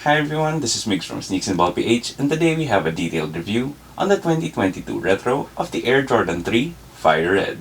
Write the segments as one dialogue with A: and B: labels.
A: Hi everyone, this is Mix from Sneaks and Ball PH, and today we have a detailed review on the 2022 retro of the Air Jordan 3 Fire Red.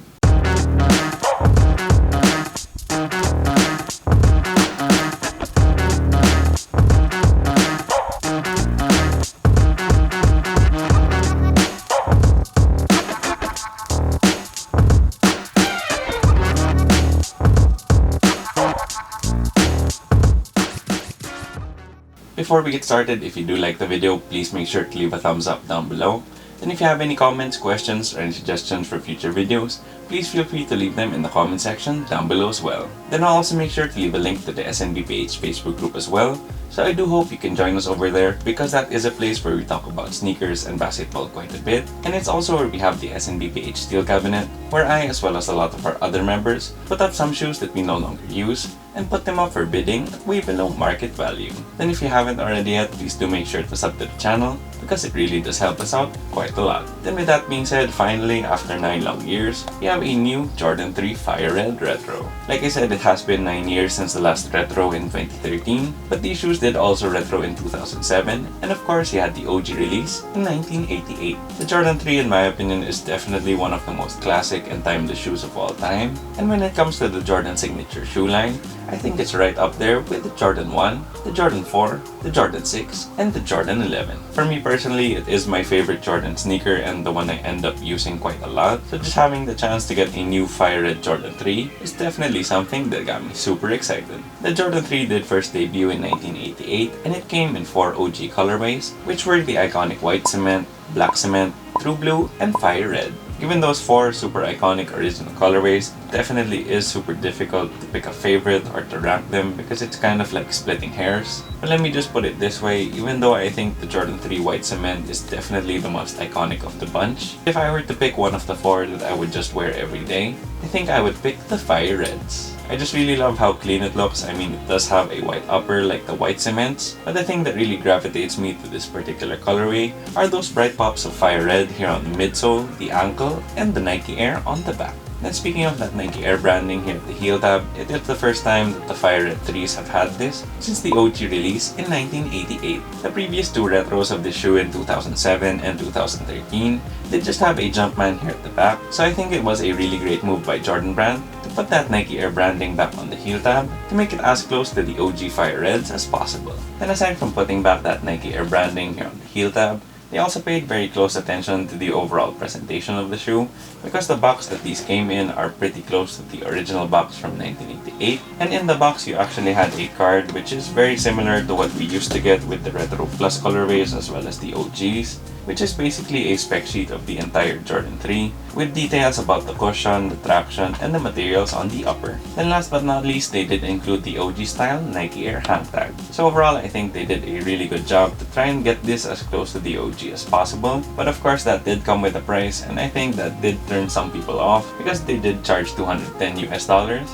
A: Before we get started, if you do like the video, please make sure to leave a thumbs up down below. And if you have any comments, questions, or any suggestions for future videos, please feel free to leave them in the comment section down below as well. Then I'll also make sure to leave a link to the SNBPH Facebook group as well, so I do hope you can join us over there because that is a place where we talk about sneakers and basketball quite a bit. And it's also where we have the SNBPH Steel Cabinet, where I, as well as a lot of our other members, put up some shoes that we no longer use and put them up for bidding at way below market value. Then if you haven't already yet, please do make sure to sub to the channel because it really does help us out quite a lot. Then with that being said, finally, after 9 long years, we have a new Jordan 3 Fire Red Retro. Like I said, it has been 9 years since the last retro in 2013, but these shoes did also retro in 2007, and of course he had the OG release in 1988. The Jordan 3, in my opinion, is definitely one of the most classic and timeless shoes of all time, and when it comes to the Jordan signature shoe line, I think it's right up there with the Jordan 1, the Jordan 4, the Jordan 6, and the Jordan 11. For me personally, it is my favorite Jordan sneaker and the one I end up using quite a lot, so just having the chance to get a new Fire Red Jordan 3 is definitely something that got me super excited. The Jordan 3 did first debut in 1988, and it came in 4 OG colorways, which were the iconic white cement, black cement, true blue, and fire red. Given those 4 super iconic original colorways, it definitely is super difficult to pick a favorite or to rank them because it's kind of like splitting hairs. But let me just put it this way, even though I think the Jordan 3 White Cement is definitely the most iconic of the bunch, if I were to pick one of the 4 that I would just wear every day, I think I would pick the Fire Reds. I just really love how clean it looks. I mean, it does have a white upper like the white cements, but the thing that really gravitates me to this particular colorway are those bright pops of fire red here on the midsole, the ankle, and the Nike Air on the back. And speaking of that Nike Air branding here at the heel tab, it is the first time that the Fire Red 3s have had this since the OG release in 1988. The previous 2 retros of this shoe in 2007 and 2013 did just have a Jumpman here at the back, so I think it was a really great move by Jordan Brand to put that Nike Air branding back on the heel tab to make it as close to the OG Fire Reds as possible. Then aside from putting back that Nike Air branding here on the heel tab, they also paid very close attention to the overall presentation of the shoe because the box that these came in are pretty close to the original box from 1988, and in the box you actually had a card which is very similar to what we used to get with the Retro Plus colorways as well as the OGs, which is basically a spec sheet of the entire Jordan 3 with details about the cushion, the traction, and the materials on the upper. Then last but not least, they did include the OG style Nike Air hang tag. So overall, I think they did a really good job to try and get this as close to the OG as possible, but of course that did come with a price, and I think that did turn some people off because they did charge $210 US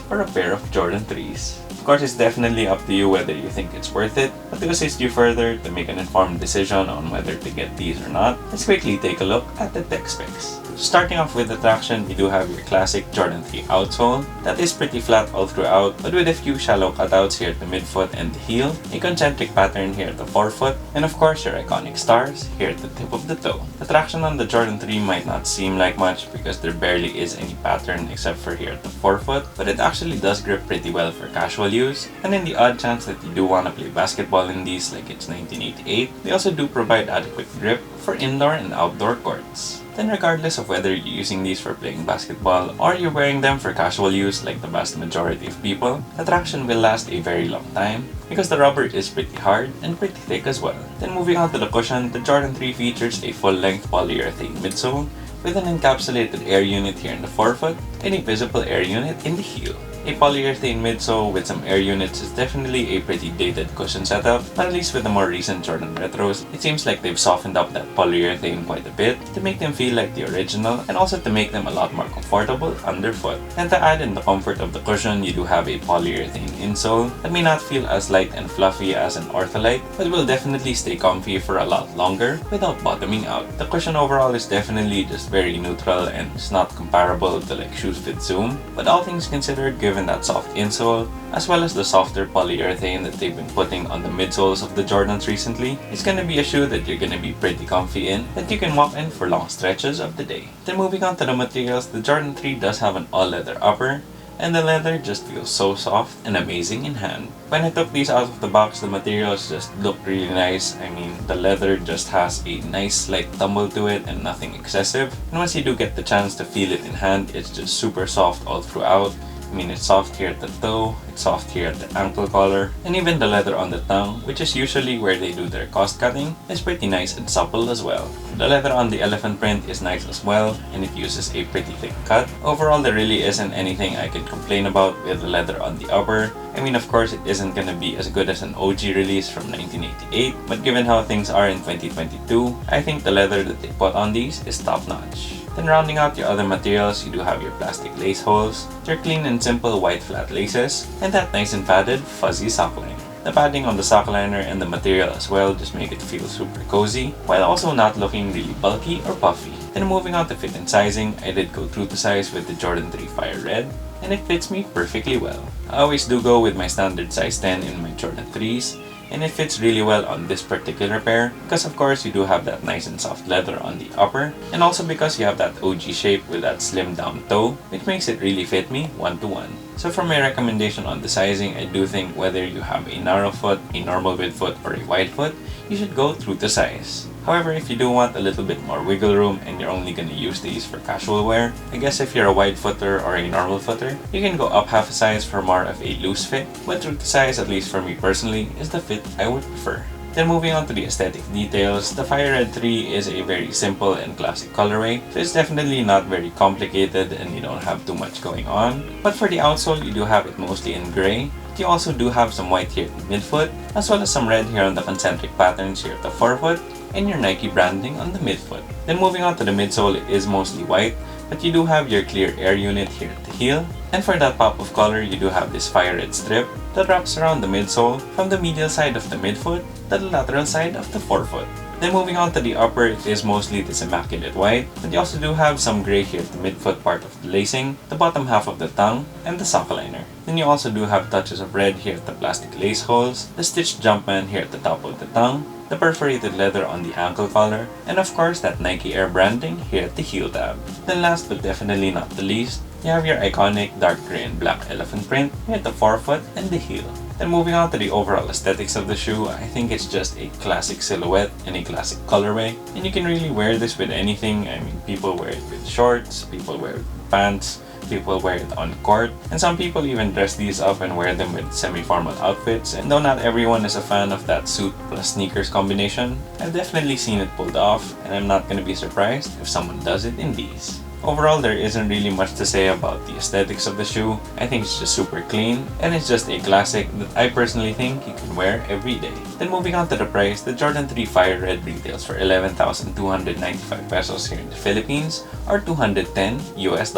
A: for a pair of Jordan 3s. Of course, it's definitely up to you whether you think it's worth it, but to assist you further to make an informed decision on whether to get these or not, let's quickly take a look at the tech specs. Starting off with the traction, you do have your classic Jordan 3 outsole that is pretty flat all throughout, but with a few shallow cutouts here at the midfoot and the heel, a concentric pattern here at the forefoot, and of course your iconic stars here at the tip of the toe. The traction on the Jordan 3 might not seem like much because there barely is any pattern except for here at the forefoot, but it actually does grip pretty well for casual use, and in the odd chance that you do want to play basketball in these like it's 1988, they also do provide adequate grip for indoor and outdoor courts. Then regardless of whether you're using these for playing basketball or you're wearing them for casual use like the vast majority of people, the traction will last a very long time because the rubber is pretty hard and pretty thick as well. Then moving on to the cushion, the Jordan 3 features a full-length polyurethane midsole with an encapsulated air unit here in the forefoot and a visible air unit in the heel. A polyurethane midsole with some air units is definitely a pretty dated cushion setup, but at least with the more recent Jordan retros, it seems like they've softened up that polyurethane quite a bit to make them feel like the original and also to make them a lot more comfortable underfoot. And to add in the comfort of the cushion, you do have a polyurethane insole that may not feel as light and fluffy as an Ortholite, but will definitely stay comfy for a lot longer without bottoming out. The cushion overall is definitely just very neutral and it's not comparable to like shoes with Zoom, but all things considered, given given that soft insole, as well as the softer polyurethane that they've been putting on the midsoles of the Jordans recently, it's gonna be a shoe that you're gonna be pretty comfy in, that you can walk in for long stretches of the day. Then moving on to the materials, the Jordan 3 does have an all-leather upper, and the leather just feels so soft and amazing in hand. When I took these out of the box, the materials just look really nice. I mean, the leather just has a nice slight tumble to it and nothing excessive. And once you do get the chance to feel it in hand, it's just super soft all throughout. I mean, it's soft here at the toe, it's soft here at the ankle collar, and even the leather on the tongue, which is usually where they do their cost cutting, is pretty nice and supple as well. The leather on the elephant print is nice as well, and it uses a pretty thick cut. Overall, there really isn't anything I can complain about with the leather on the upper. I mean, of course, it isn't gonna be as good as an OG release from 1988, but given how things are in 2022, I think the leather that they put on these is top-notch. Then rounding out your other materials, you do have your plastic lace holes, your clean and simple white flat laces, and that nice and padded fuzzy sock liner. The padding on the sock liner and the material as well just make it feel super cozy, while also not looking really bulky or puffy. Then moving on to fit and sizing, I did go true to size with the Jordan 3 Fire Red, and it fits me perfectly well. I always do go with my standard size 10 in my Jordan 3s, and it fits really well on this particular pair because of course you do have that nice and soft leather on the upper, and also because you have that OG shape with that slim down toe, which makes it really fit me one-to-one. So for my recommendation on the sizing, I do think whether you have a narrow foot, a normal width foot, or a wide foot, you should go true to size. However, if you do want a little bit more wiggle room and you're only gonna use these for casual wear, I guess if you're a wide footer or a normal footer, you can go up half a size for more of a loose fit, but true to size, at least for me personally, is the fit I would prefer. Then moving on to the aesthetic details, the Fire Red 3 is a very simple and classic colorway, so it's definitely not very complicated and you don't have too much going on. But for the outsole, you do have it mostly in gray. You also do have some white here at the midfoot, as well as some red here on the concentric patterns here at the forefoot, and your Nike branding on the midfoot. Then moving on to the midsole, it is mostly white, but you do have your clear air unit here at the heel. And for that pop of color, you do have this Fire Red strip that wraps around the midsole from the medial side of the midfoot to the lateral side of the forefoot. Then moving on to the upper, it is mostly this immaculate white, but you also do have some gray here at the midfoot part of the lacing, the bottom half of the tongue, and the sock liner. Then you also do have touches of red here at the plastic lace holes, the stitched Jumpman here at the top of the tongue, the perforated leather on the ankle collar, and of course that Nike Air branding here at the heel tab. Then last but definitely not the least, you have your iconic dark gray and black elephant print here at the forefoot and the heel. Then moving on to the overall aesthetics of the shoe, I think it's just a classic silhouette and a classic colorway, and you can really wear this with anything. I mean, people wear it with shorts, people wear it with pants, people wear it on court, and some people even dress these up and wear them with semi-formal outfits. And though not everyone is a fan of that suit plus sneakers combination, I've definitely seen it pulled off, and I'm not gonna be surprised if someone does it in these. Overall, there isn't really much to say about the aesthetics of the shoe. I think it's just super clean, and it's just a classic that I personally think you can wear every day. Then moving on to the price, the Jordan 3 Fire Red retails for 11,295 pesos here in the Philippines, or $210 US.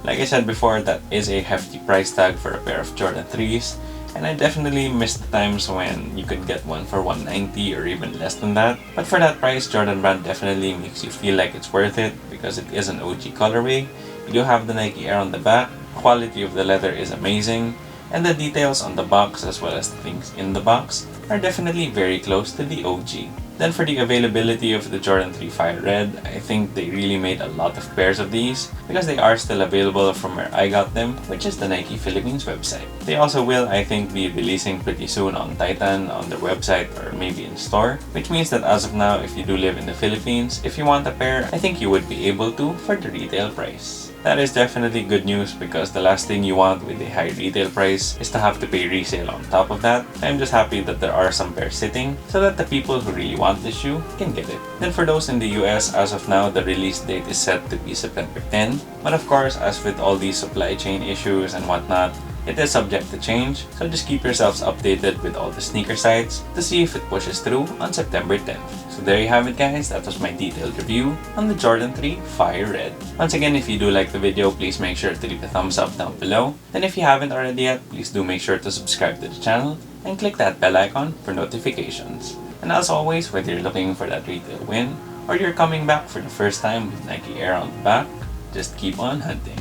A: Like I said before, that is a hefty price tag for a pair of Jordan 3s, and I definitely miss the times when you could get one for 190 or even less than that. But for that price, Jordan Brand definitely makes you feel like it's worth it because it is an OG colorway. You do have the Nike Air on the back, quality of the leather is amazing, and the details on the box as well as the things in the box are definitely very close to the OG. Then for the availability of the Jordan 3 Fire Red, I think they really made a lot of pairs of these because they are still available from where I got them, which is the Nike Philippines website. They also will, I think, be releasing pretty soon on Titan, on their website, or maybe in store, which means that as of now, if you do live in the Philippines, if you want a pair, I think you would be able to for the retail price. That is definitely good news because the last thing you want with a high retail price is to have to pay resale on top of that. I'm just happy that there are some pairs sitting so that the people who really want the shoe can get it. Then for those in the US, as of now, the release date is set to be September 10. But of course, as with all these supply chain issues and whatnot, it is subject to change, so just keep yourselves updated with all the sneaker sites to see if it pushes through on September 10th. So there you have it guys, that was my detailed review on the Jordan 3 Fire Red. Once again, if you do like the video, please make sure to leave a thumbs up down below. Then if you haven't already yet, please do make sure to subscribe to the channel and click that bell icon for notifications. And as always, whether you're looking for that retail win or you're coming back for the first time with Nike Air on the back, just keep on hunting.